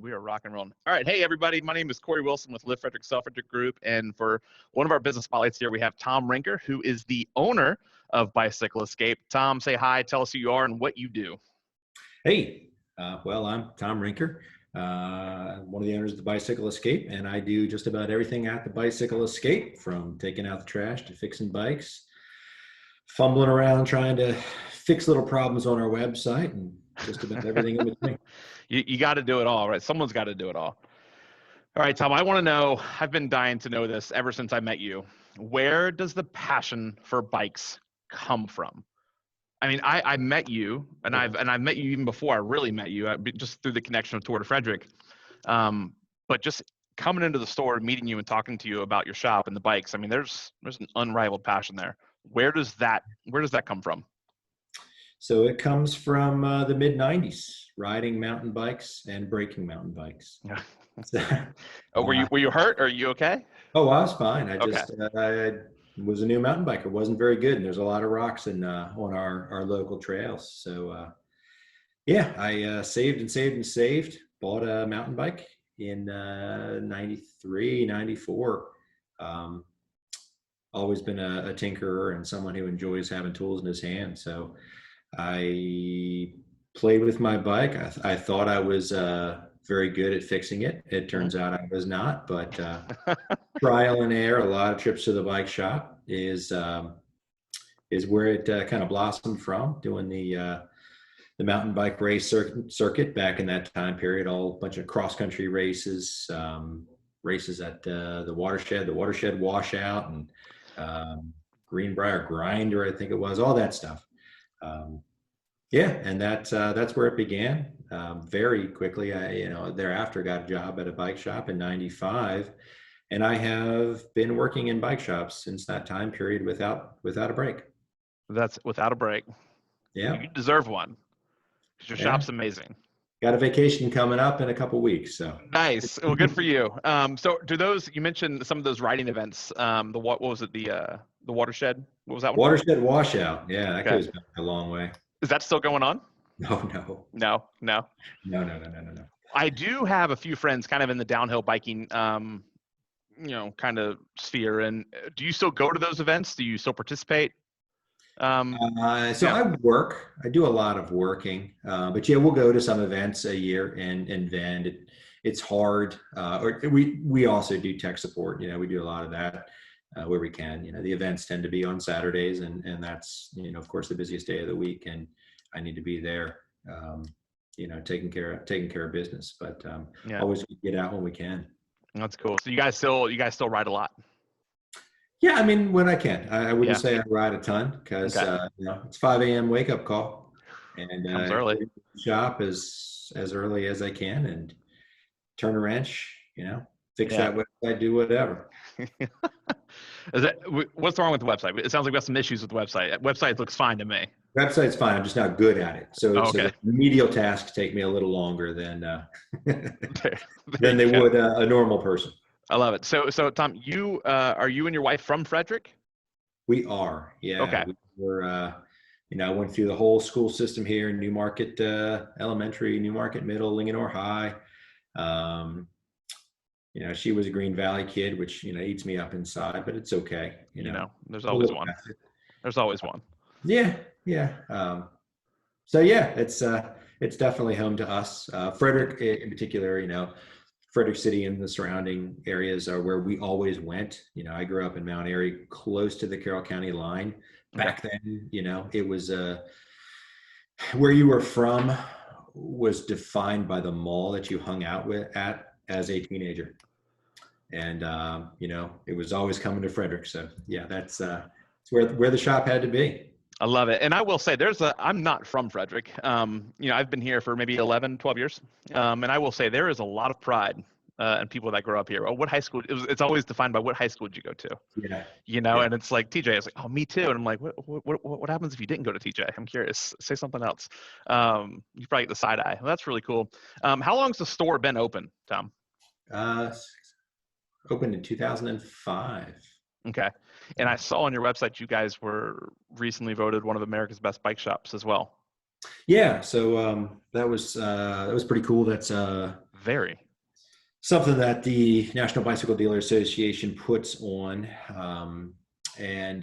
We are rock and rolling. All right. Hey, everybody. My name is Corey Wilson with Live Frederick Self Frederick Group. And for one of our business spotlights here, we have Tom Rinker, who is the owner of Bicycle Escape. Tom, say hi, tell us who you are and what you do. Hey, well, I'm Tom Rinker, one of the owners of the Bicycle Escape, and I do just about everything at the Bicycle Escape, from taking out the trash to fixing bikes, fumbling around trying to fix little problems on our website, and just about everything in between. You got to do it all, right? Someone's got to do it all. All right, Tom, I want to know, I've been dying to know this ever since I met you. Where does the passion for bikes come from? I mean, I met you, and I've met you even before I really met you, just through the connection of Tour de Frederick. But just coming into the store, meeting you, and talking to you about your shop and the bikes. I mean, there's an unrivaled passion there. Where does that come from? So it comes from the mid '90s, riding mountain bikes and breaking mountain bikes. Oh, were you hurt? Or are you okay? Oh, I was fine. I Okay. just I was a new mountain biker. Wasn't very good, and there's a lot of rocks on our local trails. So yeah, I saved and saved and saved. Bought a mountain bike in '93, '94. Always been a tinkerer and someone who enjoys having tools in his hand. So I played with my bike. I thought I was very good at fixing it. It turns out I was not, but trial and error, a lot of trips to the bike shop is where it kind of blossomed from, doing the mountain bike race circuit back in that time period, a bunch of cross country races, races at the watershed washout, and Greenbrier Grinder, I think it was, all that stuff. Yeah, and that's where it began. Very quickly, I thereafter got a job at a bike shop in '95, and I have been working in bike shops since that time period without a break. That's without a break. Yeah, You deserve one because your shop's amazing. Got a vacation coming up in a couple weeks, so Nice. Well, good for you. So do those, you mentioned some of those riding events, what was it? The watershed? What was that one? Watershed washout. Yeah, that Okay. goes back a long way. Is that still going on? No. No. No. I do have a few friends kind of in the downhill biking, kind of sphere. And do you still go to those events? Do you still participate? I work. I do a lot of working, but yeah, we'll go to some events a year and vend. It's hard. Or we also do tech support. We do a lot of that where we can. The events tend to be on Saturdays, and that's of course the busiest day of the week, and I need to be there. Taking care of business, but always get out when we can. That's cool. So you guys still ride a lot? Yeah, I mean, when I can. I wouldn't say I ride a ton because it's 5 a.m. wake up call, and comes early. Shop as early as I can and turn a wrench. Fix that website, do whatever. What's wrong with the website? It sounds like we have some issues with the website. Website looks fine to me. Website's fine. I'm just not good at it. So the remedial tasks take me a little longer than they would a normal person. I love it. So Tom, are you and your wife from Frederick? We are. Yeah. Okay. We're I went through the whole school system here in Newmarket Elementary, Newmarket Middle, Linganore High. She was a Green Valley kid, which eats me up inside, but it's okay. There's always one. There's always one. Yeah. So yeah, it's definitely home to us. Frederick in particular, Frederick City and the surrounding areas are where we always went. I grew up in Mount Airy, close to the Carroll County line. Back then, it was where you were from was defined by the mall that you hung out at as a teenager. And it was always coming to Frederick. So yeah, that's where the shop had to be. I love it. And I will say I'm not from Frederick. I've been here for maybe 11, 12 years. And I will say there is a lot of pride in people that grow up here. What high school? It's always defined by what high school did you go to? Yeah. And it's like TJ is like, oh, me too. And I'm like, what happens if you didn't go to TJ? I'm curious. Say something else. You probably get the side eye. Well, that's really cool. How long's the store been open, Tom? Opened in 2005. Okay. And I saw on your website you guys were recently voted one of America's best bike shops as well. Yeah, so that was pretty cool. That's Very. something that the National Bicycle Dealer Association puts on, and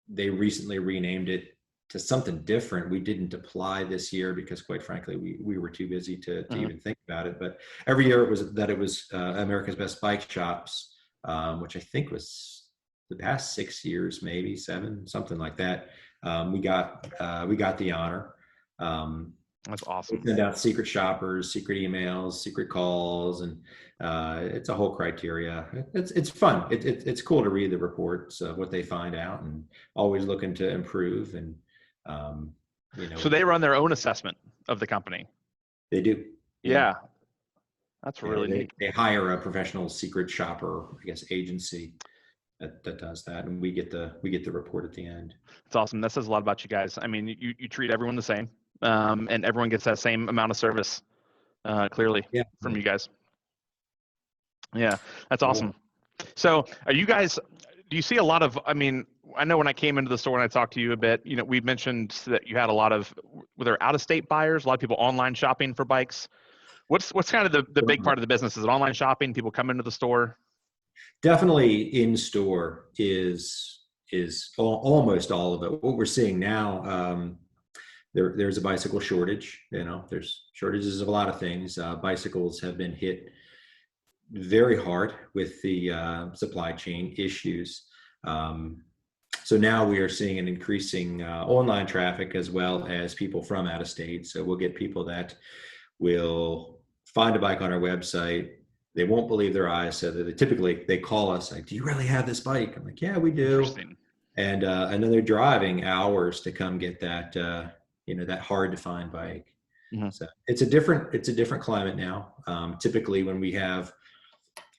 they recently renamed it to something different. We didn't apply this year because, quite frankly, we were too busy to even think about it. But every year it was America's Best Bike Shops, which I think was the past 6 years, maybe 7, something like that. We got the honor. That's awesome. We send out secret shoppers, secret emails, secret calls, and it's a whole criteria. It's fun. It's cool to read the reports of what they find out, and always looking to improve. And so they run their own assessment of the company. They do. Yeah, that's really neat. They hire a professional secret shopper, I guess, agency that does that, and we get the report at the end. It's awesome. That says a lot about you guys. I mean, you treat everyone the same. And everyone gets that same amount of service, clearly, from you guys. Yeah, that's awesome. So are you guys, do you see a lot of, I mean, I know when I came into the store and I talked to you a bit, we mentioned that you had a lot of, were there out-of-state buyers, a lot of people online shopping for bikes? What's kind of the big part of the business? Is it online shopping? People come into the store? Definitely in store is almost all of it. What we're seeing now, there's a bicycle shortage. There's shortages of a lot of things. Bicycles have been hit very hard with the supply chain issues. So now we are seeing an increasing online traffic, as well as people from out of state. So we'll get people that will find a bike on our website. They won't believe their eyes. So they call us like, "Do you really have this bike?" I'm like, "Yeah, we do." And then they're driving hours to come get that that hard to find bike. So it's a different climate now. Typically when we have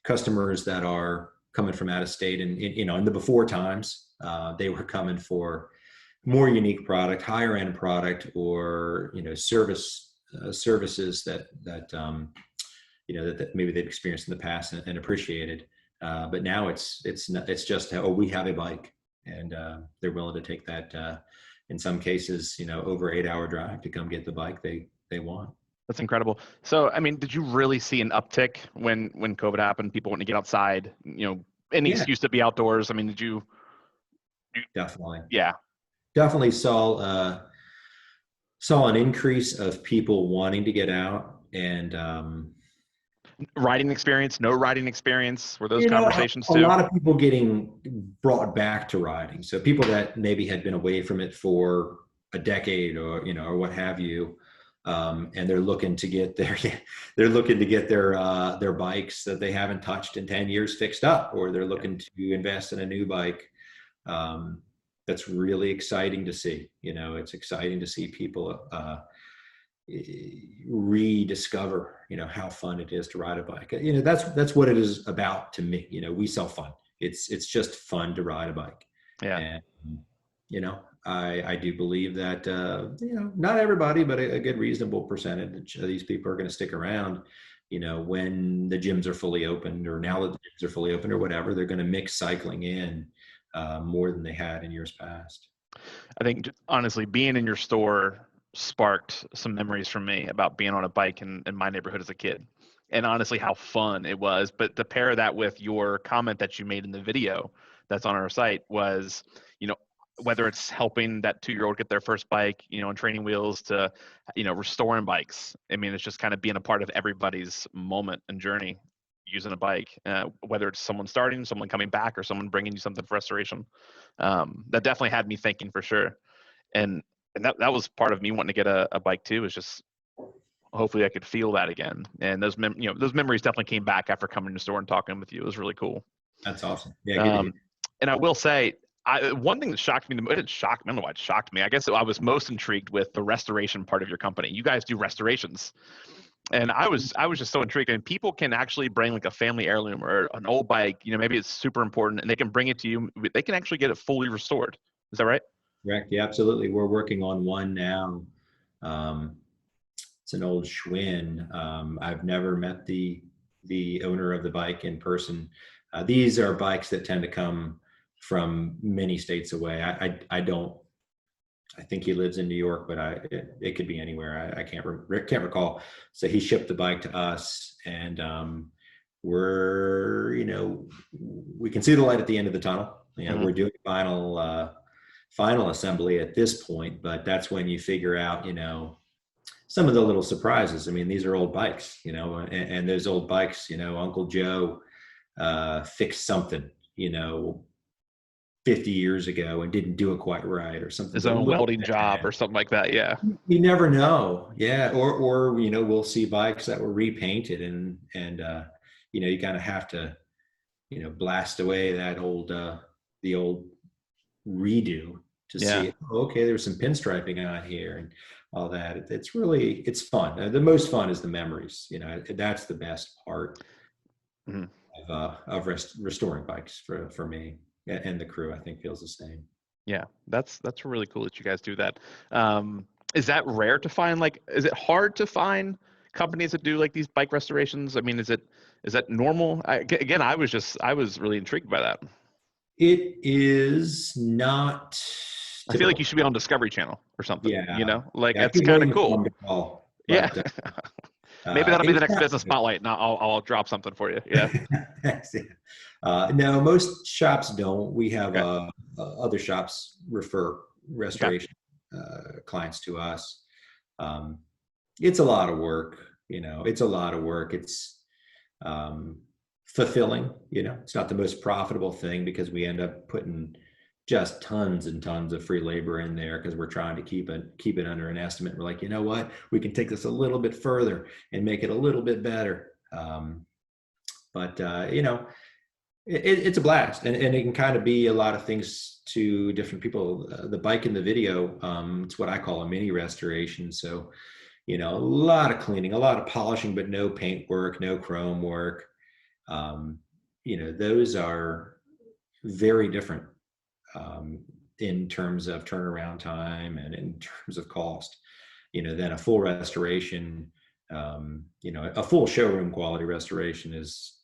customers that are coming from out of state, and in the before times, they were coming for more unique product, higher end product, or services that maybe they've experienced in the past and appreciated. But now it's just, "Oh, we have a bike," and they're willing to take that. In some cases, over 8-hour drive to come get the bike they want. That's incredible. So, I mean, did you really see an uptick when COVID happened? People wanting to get outside, any excuse to be outdoors. I mean, did you? Definitely. Yeah. Definitely saw an increase of people wanting to get out, and riding experience, no riding experience, were those conversations too? A lot of people getting brought back to riding. So people that maybe had been away from it for a decade, or what have you, and they're looking to get their bikes that they haven't touched in 10 years fixed up, or they're looking to invest in a new bike. That's really exciting to see. It's exciting to see people rediscover how fun it is to ride a bike. That's what it is about to me. We sell fun. It's just fun to ride a bike. And I do believe that not everybody, but a good reasonable percentage of these people are going to stick around when the gyms are fully opened, or now that the gyms are fully open, or whatever. They're going to mix cycling in more than they had in years past. I think, honestly, being in your store sparked some memories for me about being on a bike in my neighborhood as a kid, and honestly how fun it was. But to pair that with your comment that you made in the video that's on our site was, whether it's helping that 2-year-old get their first bike, on training wheels, to, restoring bikes. I mean, it's just kind of being a part of everybody's moment and journey using a bike, whether it's someone starting, someone coming back, or someone bringing you something for restoration. That definitely had me thinking, for sure. And that was part of me wanting to get a bike too, is just hopefully I could feel that again. And those memories definitely came back after coming to the store and talking with you. It was really cool. That's awesome. Yeah. And I will say, one thing that shocked me, it didn't shock me, I don't know why it shocked me. I guess I was most intrigued with the restoration part of your company. You guys do restorations. And I was just so intrigued. And people can actually bring like a family heirloom or an old bike, maybe it's super important, and they can bring it to you. They can actually get it fully restored. Is that right? Correct. Yeah, absolutely. We're working on one now. It's an old Schwinn. I've never met the owner of the bike in person. These are bikes that tend to come from many states away. I don't I think he lives in New York, but it could be anywhere. I can't recall. So he shipped the bike to us, and we're, we can see the light at the end of the tunnel. We're doing final assembly at this point, but that's when you figure out, some of the little surprises. I mean, these are old bikes, and those old bikes, Uncle Joe fixed something, 50 years ago and didn't do it quite right, or something. His own welding job or something like that. Yeah. You never know. Yeah. Or, we'll see bikes that were repainted, and you kind of have to, blast away that the old redo to see, okay, there's some pinstriping on here and all that. It's fun. The most fun is the memories. That's the best part of restoring bikes for me, and the crew, I think, feels the same. Yeah, that's really cool that you guys do that. Is that rare to find? Like, is it hard to find companies that do like these bike restorations? I mean, is that normal? Again, I was really intrigued by that. It is not typical. I feel like you should be on Discovery Channel or something. Yeah. It's kind of cool. Yeah. Maybe that'll be the next business spotlight, and I'll drop something for you. Yeah. No, most shops don't. We have other shops refer restoration clients to us. It's a lot of work. It's a lot of work. It's fulfilling. It's not the most profitable thing, because we end up putting just tons and tons of free labor in there, because we're trying to keep it under an estimate. We're like, you know what, we can take this a little bit further and make it a little bit better. But it's a blast, and it can kind of be a lot of things to different people. The bike in the video, it's what I call a mini restoration. So, a lot of cleaning, a lot of polishing, but no paint work, no chrome work. Those are very different in terms of turnaround time and in terms of cost, than a full restoration. A full showroom quality restoration is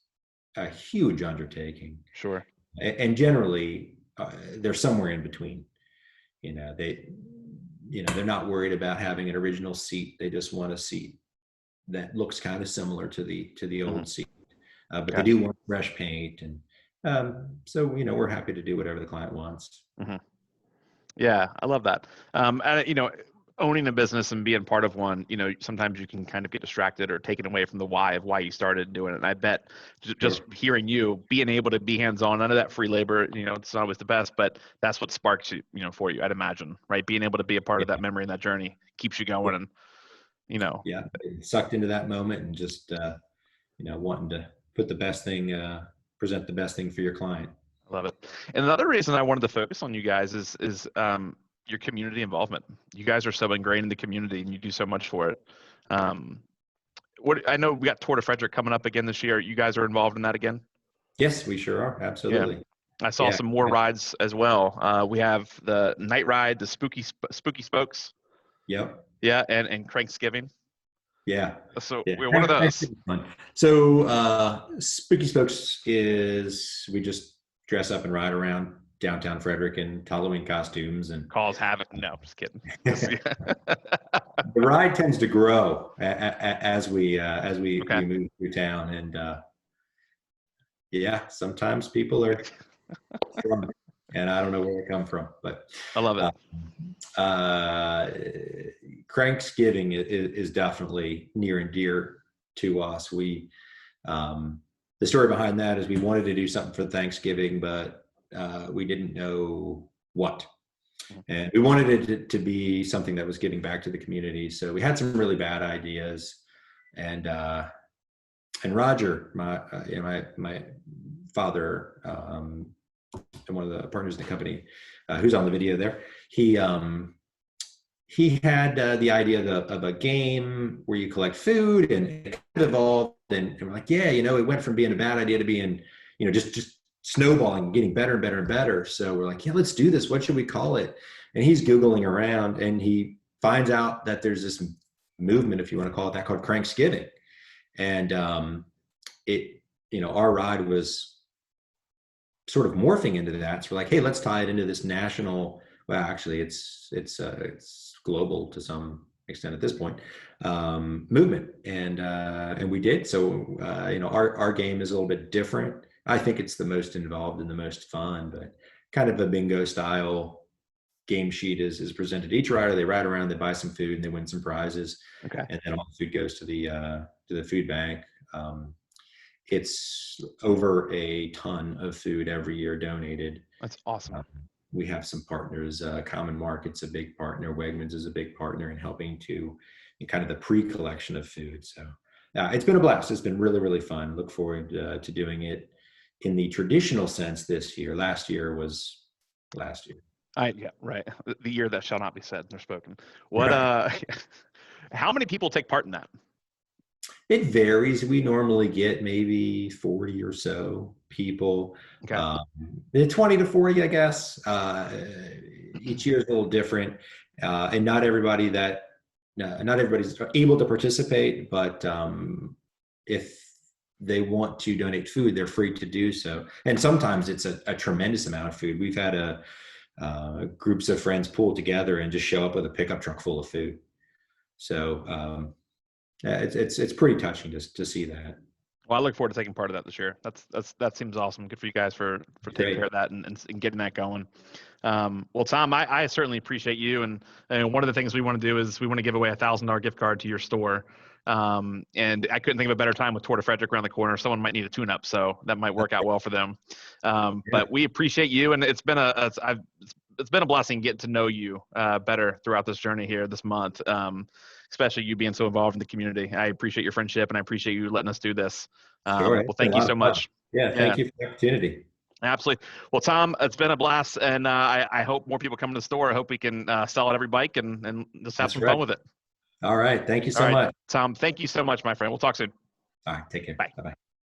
a huge undertaking. Sure. And generally, they're somewhere in between. They're not worried about having an original seat. They just want a seat that looks kind of similar to the old seat, but they do want fresh paint, and so we're happy to do whatever the client wants. Yeah, I love that. And owning a business and being part of one, sometimes you can kind of get distracted or taken away from the why of why you started doing it. And I bet just hearing you being able to be hands-on, none of that free labor, it's not always the best, but that's what sparks you, for you, I'd imagine, right? Being able to be a part of that memory and that journey keeps you going, and sucked into that moment, and just wanting to put the best thing, present the best thing for your client. I love it. And another reason I wanted to focus on you guys is your community involvement. You guys are so ingrained in the community, and you do so much for it. I know we got Tour de Frederick coming up again this year. You guys are involved in that again? Yes, we sure are. Absolutely. Yeah. I saw some more rides as well. We have the night ride, the spooky spokes. Yep. Yeah, and Cranksgiving. Yeah. So we're one of those. So Spooky Spokes is, we just dress up and ride around downtown Frederick in Halloween costumes and cause havoc. No, just kidding. The ride tends to grow as we move through town, and sometimes people are drunk, and I don't know where they come from, but I love it. Cranksgiving is definitely near and dear to us. We the story behind that is we wanted to do something for Thanksgiving, but we didn't know what. And we wanted it to be something that was giving back to the community. So we had some really bad ideas, and Roger, my father, and one of the partners in the company, who's on the video there, he had the idea of a game where you collect food, and it kind of evolved, and we're like, it went from being a bad idea to being, just snowballing, getting better and better and better. So we're like, let's do this. What should we call it? And he's Googling around, and he finds out that there's this movement, if you want to call it that, called Cranksgiving. And our ride was sort of morphing into that. So we're like, hey, let's tie it into this national well, actually, it's global to some extent at this point, movement, and we did. So our game is a little bit different. I think it's the most involved and the most fun, but kind of a bingo style game sheet is presented to each rider. They ride around, they buy some food, and they win some prizes, Okay. and then all the food goes to the food bank. It's over a ton of food every year donated. That's awesome. We have some partners. Common Market's a big partner. Wegmans is a big partner in helping in kind of the pre-collection of food. So it's been a blast. It's been really, really fun. Look forward to doing it in the traditional sense this year. Last year was last year. Yeah, right. The year that shall not be said nor spoken. What? Right. How many people take part in that? It varies. We normally get maybe 40 or so people. Okay. 20 to 40, I guess. Each year is a little different, and not everybody's able to participate. But if they want to donate food, they're free to do so. And sometimes it's a tremendous amount of food. We've had groups of friends pull together and just show up with a pickup truck full of food. So it's pretty touching to see that. Well, I look forward to taking part of that this year. That seems awesome. Good for you guys for taking care of that and getting that going. Well, Tom, I certainly appreciate you. And one of the things we want to do is we want to give away $1,000 gift card to your store. And I couldn't think of a better time with Tour de Frederick around the corner. Someone might need a tune-up, so that might work out well for them. But we appreciate you, and it's been a blessing getting to know you better throughout this journey here this month. Especially you being so involved in the community. I appreciate your friendship, and I appreciate you letting us do this. Sure. Well, thank you so much. Yeah, thank you for the opportunity. Absolutely. Well, Tom, it's been a blast, and I hope more people come to the store. I hope we can sell out every bike and just have some fun with it. All right. Thank you so much. Tom, thank you so much, my friend. We'll talk soon. All right. Take care. Bye. Bye-bye.